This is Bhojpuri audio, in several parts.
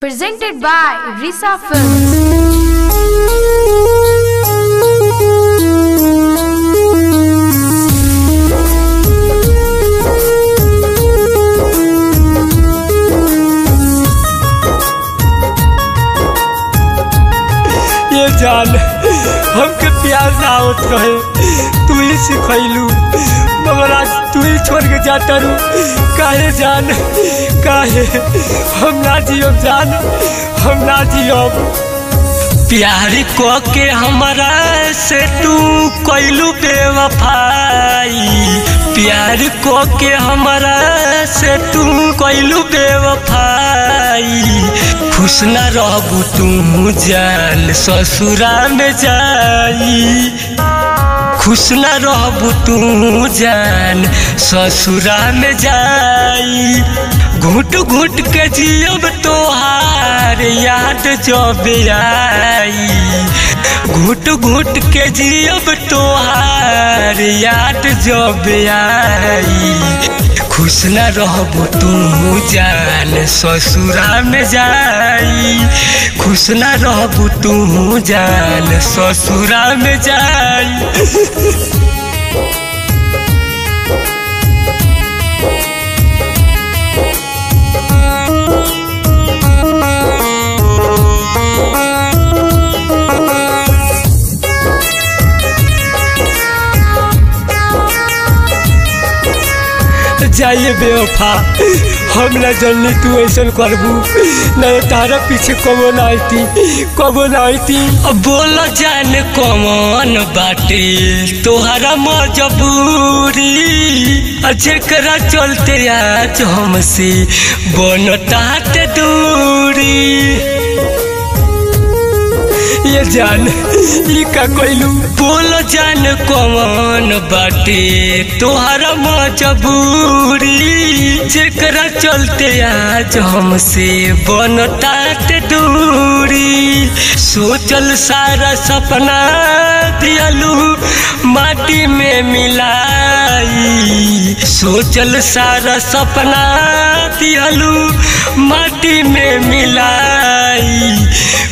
Presented by Risa Films. ये जान हमके प्यार ना होत रहे, तू ही सिखैलू मगर आज तू ही छोड़ के जाता रू। काहे जान, काहे हम ना जियब जान, हम ना जियब। प्यार को के हमारा से तू कैलू बेवफाई, प्यार को के हमारा से तू कैलू बेवफाई। खुश न रहबू तू जान ससुरा में जाई, खुश न रहबू तू जान ससुरा में जाई। घुट घुट के जियब तोहार याद जब आई, घुट घुट के जियब तोहार याद जब आई। खुश न रहबू तू जान ससुरा में जाई, खुश न रहबू तू जान ससुरा में जाई। जाइए बेवफा, हम न जनली तू ऐसा करबू, न तारा पीछे कबो न आईती, कबो न आईती। बोल जान कौन बाटे तोहरा मजबूरी, जेकरा चलते आज हमसे बनतात दूरी। ये जान ई का कोइलू, बोल जान कौन बाटे तोहरा मजबूरी, जेकरा चलते आज हमसे बनतात दूरी। सोचल सारा सपना दियालू माटी में मिलाई, सोचल सारा सपना दियालू माटी में मिलाई।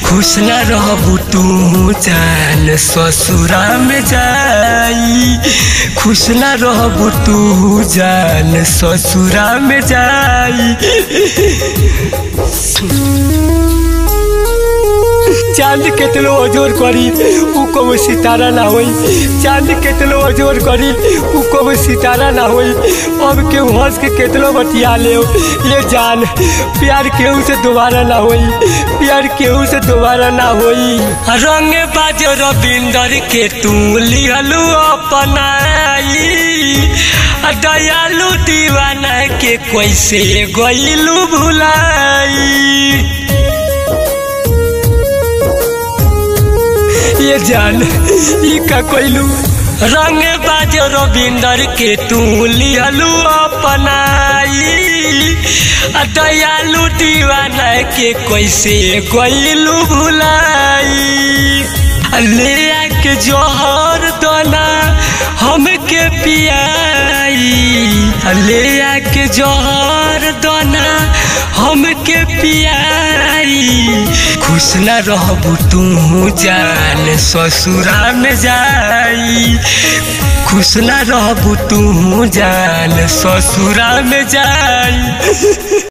खुश न रहबू तू जान ससुरा में जाई, खुश न रहबू तू जान ससुरा में जाई। चांद केतलो अजोर करी उ कबो सितारा ना होई, चांद केतलो अजोर करी उ कबो सितारा ना होई। अब के हंस के केतलो बतिया ले, ये जान प्यार केहू से दोबारा ना होई, प्यार केहू से दोबारा ना होई। रंग बाज रविंदर के तू लिहलू अपनाई, दयालु दीवाना के कैसे गइलू भुलाई। ये जान ई का कोइलू, रंग बाज रविंदर के तू लिहलू अपनाई, दयालु दीवाना के कैसे गइलू भुलाई। ले आके जोहर दोना हमके पियाई, ले आके जोहर दोना हमके पियाई। खुश न रहबू तू जान ससुरा में जाई, खुश न रहबू तू जान ससुरा में जाई।